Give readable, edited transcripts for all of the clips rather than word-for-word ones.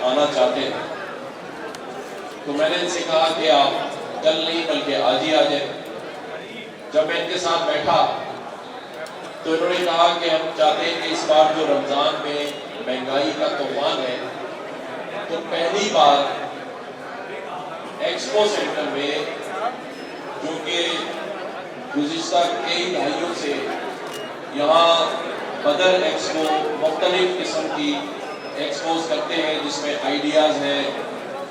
आना चाहते हैं। तो मैंने इनसे कहा कि आप कल नहीं बल्कि आज ही आ जाए। जब मैं इनके साथ बैठा तो इन्होंने कहा कि हम चाहते हैं कि इस बार जो रमज़ान में महंगाई का तूफान है, तो पहली बार एक्सपो सेंटर में, जो कि गुज़िश्ता कई दहाइयों से यहाँ बदर एक्सपो मुख्तलिफ किस्म की एक्सपोज करते हैं, जिसमें आइडियाज़ हैं,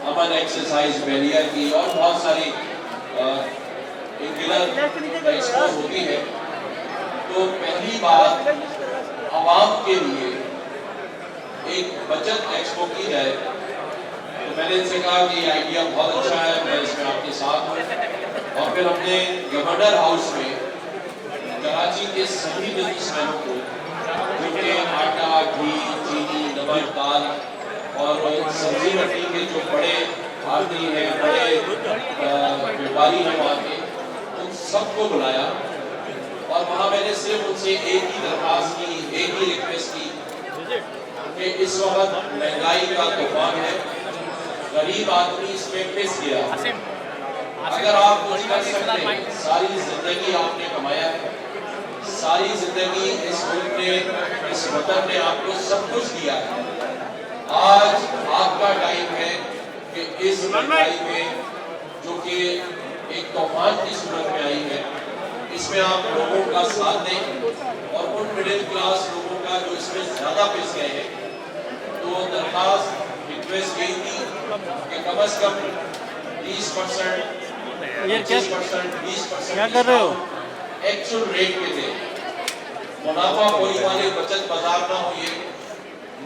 अमन एक्सरसाइज बैरियर की और बहुत सारी एक्सपोज होती है। तो पहली बार आवाम के लिए एक बचत एक्सपो की जाए। तो मैंने इनसे कहा कि ये आइडिया बहुत अच्छा है, मैं इसमें आपके साथ हूँ। और फिर हमने गवर्नर हाउस में कराची के सभी बिजनेसमैनों को, जो कि आटा, घी, चीनी, नमक, दाल और सब्जी मंडी के जो बड़े आदमी हैं, बड़े व्यापारी हैं वहाँ के, उन सबको बुलाया। और वहाँ मैंने सिर्फ उनसे एक ही दरख्वास्त की, एक ही रिक्वेस्ट की कि इस वक्त महंगाई का तूफान है, गरीब आदमी इसमें पिस गया। अगर आप कुछ कर सकते हैं, सारी जिंदगी आपने कमाया है, सारी जिंदगी इस मुल्क ने, इस वतन ने आपको सब कुछ दिया है। आज आपका टाइम है कि इस महंगाई में, जो कि एक तूफान की सूरत में आई है, इसमें आप लोगों का साथ दें और उन मिडिल क्लास लोगों का जो इसमें ज्यादा पिस गए हैं। तो दरखास्त रिक्वेस्ट यही थी कि कम से कम 30%, 25%, 20% एक्चुअल रेट पे दे। मुनाफा कोई वाले बचत बाजार ना हो, ये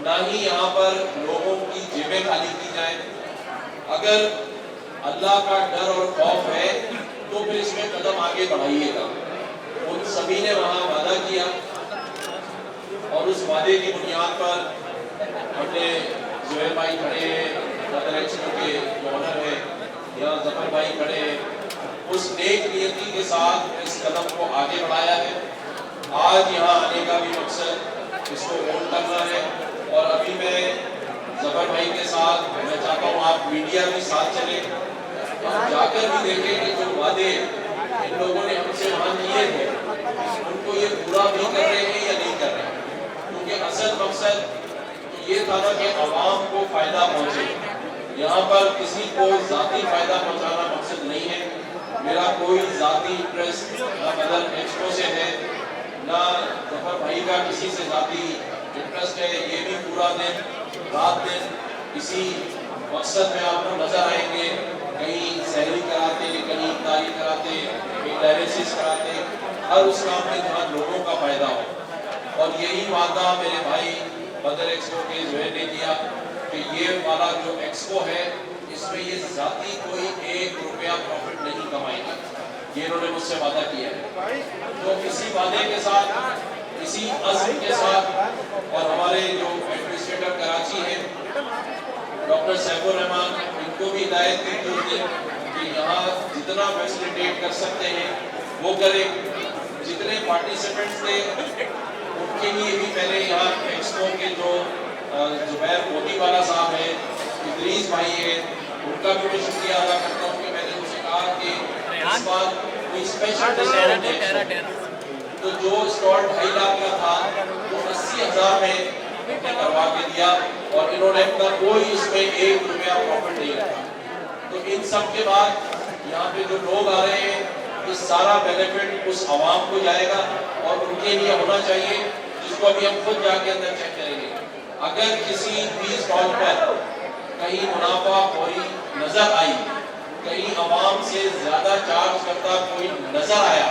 ना ही यहाँ पर लोगों की जेबें खाली की जाए। अगर अल्लाह का डर और खौफ है तो फिर इसमें कदम आगे बढ़ाइएगा। उन सभी ने वहाँ वादा किया और उस वादे की बुनियाद पर हमने जुहैर भाई खड़े हैं, बदर एक्सपो के ओनर है, या जफर भाई खड़े हैं, उस नेक नियति के साथ इस कदम को आगे बढ़ाया है। आज यहाँ आने का भी मकसद इसको होल्ड करना है। और अभी मैं जफर भाई के साथ, मैं चाहता हूँ आप मीडिया भी साथ चले, हम जाकर भी देखें कि जो वादे इन लोगों ने हमसे वहाँ किए थे उनको ये पूरा भी कर रहे हैं या नहीं कर रहे हैं। क्योंकि असल मकसद तो ये था ना कि आवाम को फायदा पहुँचे। यहाँ पर किसी को जाती फायदा पहुँचाना मकसद नहीं है। मेरा कोई जाती इंटरेस्ट ना बदर एक्सपो से है, ना जफर भाई का किसी से जाती इंटरेस्ट है। ये भी पूरा दिन रात दिन इसी मकसद में आपको नजर आएंगे, कहीं सहरी कराते, कहीं इफ्तारी कराते, कहीं डायलिसिस कराते, हर उस काम में जहाँ लोगों का फायदा हो। और यही वादा मेरे भाई बदर एक्सपो के जुहैर ने किया कि ये वाला जो एक्सपो है, इसमें ये जाती कोई 1 रुपया प्रॉफिट नहीं कमाएगा। ये इन्होंने मुझसे वादा किया है। तो इसी वादे के साथ, इसी अज़्म के साथ, और हमारे जो एडमिनिस्ट्रेटर कराची हैं डॉक्टर सैफुर रहमान, इनको भी हिदायत दी थी कि यहाँ जितना फैसिलिटेट कर सकते हैं वो करें। जितने पार्टिसिपेंट्स थे उनके लिए भी मैंने यहाँ एक्सपो के जो जुबैर मोदी वाला साहब है, इदरीस भाई है, उनका भी मैं शुक्रिया अदा करता हूँ कि मैंने उनसे कहा कि इस बार कोई स्पेशल डिस्काउंट, तो जो स्टॉल 2.5 लाख का था वो 80,000 में करवा के दिया और इन्होंने अपना कोई इसमें 1 रुपया प्रॉफिट नहीं रखा। तो इन सब के बाद यहाँ पे जो लोग आ रहे हैं, ये सारा बेनिफिट उस आवाम को जाएगा और उनके लिए होना चाहिए, जिसको अभी हम खुद जाके अंदर चेक करेंगे। अगर किसी भी स्टॉल पर कहीं मुनाफा कोई नजर आई, कहीं आवाम से ज्यादा चार्ज करता कोई नजर आया,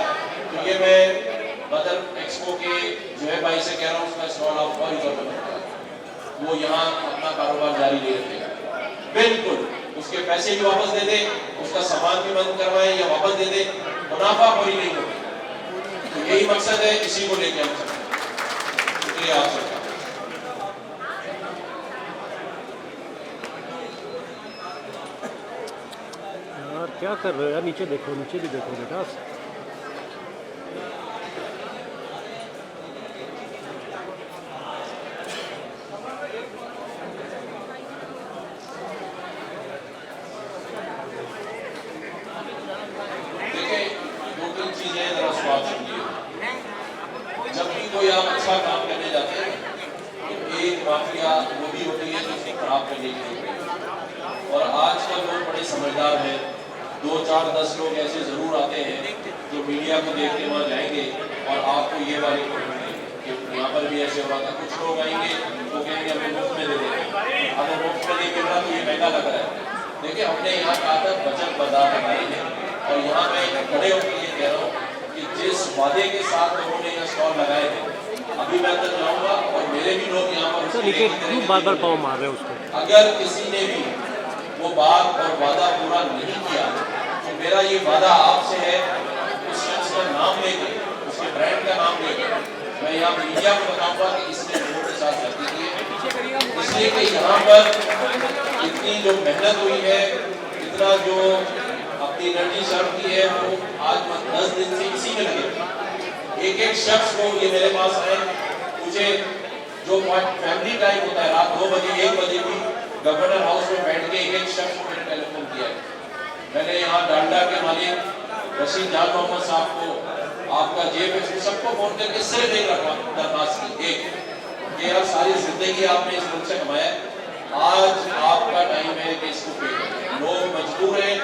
तो ये मैं बदर एक्सपो के जुहैर भाई से कह रहा हूँ, उसका स्टॉल आप फौरी तौर पर वो यहाँ अपना कारोबार जारी ले रखेगा। बिल्कुल उसके पैसे भी वापस दे दे, उसका सामान भी बंद करवाए या वापस दे दे, मुनाफा कोई नहीं होगा। तो यही मकसद है, इसी को लेकर हम सकते। शुक्रिया आप सबका। यार क्या कर रहे हो यार, नीचे देखो, नीचे भी देखो बेटा। में लेके गए। और आजकल लोग बड़े समझदार हैं, 2, 4, 10 लोग ऐसे जरूर आते हैं जो मीडिया को देख के वहाँ जाएंगे और आपको ये वाली कमेंट देंगे कि यहाँ पर भी ऐसे हो रहा था। कुछ लोग आएंगे वो कहेंगे हमें मुफ्त में दे देंगे, अगर मुफ्त में नहीं मिल रहा तो ये महंगा लग रहा है। देखिए हमने यहाँ कहा था बचत बाजार बनाई है और यहाँ मैं खड़े होकर ये कह रहा हूँ कि जिस वादे के साथ लोगों ने यहाँ स्टॉल लगाए थे, अभी मैं अंदर जाऊँगा और मेरे भी लोग यहाँ पर सर नीचे क्यों बार बार पाँव मार रहे हैं उसको? अगर किसी ने भी वो बात और वादा पूरा नहीं किया तो मेरा ये वादा आपसे है, उस शख्स का नाम लेके, उसके ब्रांड का नाम लेके मैं यहाँ मीडिया को बताऊंगा कि इसने लोगों के साथ गलती की है। इसलिए कि यहाँ पर इतनी जो मेहनत हुई है, इतना जो अपनी एनर्जी सर्व की है, वो आज 10 दिन से इसी में लगे। एक एक शख्स को ये मेरे पास आए, मुझे जो फैमिली टाइम होता है, रात 2 बजे 1 बजे भी गवर्नर हाउस में बैठ के एक एक शख्स को मैंने टेलीफोन किया है। मैंने यहाँ डालडा के मालिक रशीद जान मोहम्मद साहब को, आपका जेब सबको फोन करके सिर्फ एक दरखास्त की, एक कि यार सारी जिंदगी आपने इस मुल्क से कमाया, आज आपका टाइम है कि इसको पे करें। लोग मजबूर हैं,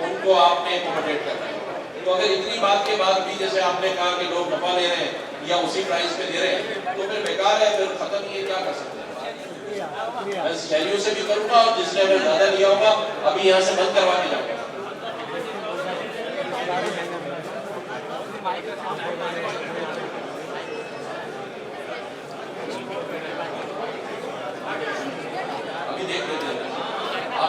उनको आपने अकोमोडेट करना है। तो अगर इतनी बात के बाद भी जैसे आपने कहा कि लोग नफा ले रहे हैं या उसी प्राइस पे दे रहे हैं तो फिर बेकार है, फिर खत्म ही है, क्या कर सकते हैं। मैं शहरियों से भी करूंगा और जिसने अगर ज्यादा लिया होगा अभी यहाँ से बंद करवा के जाऊंगा।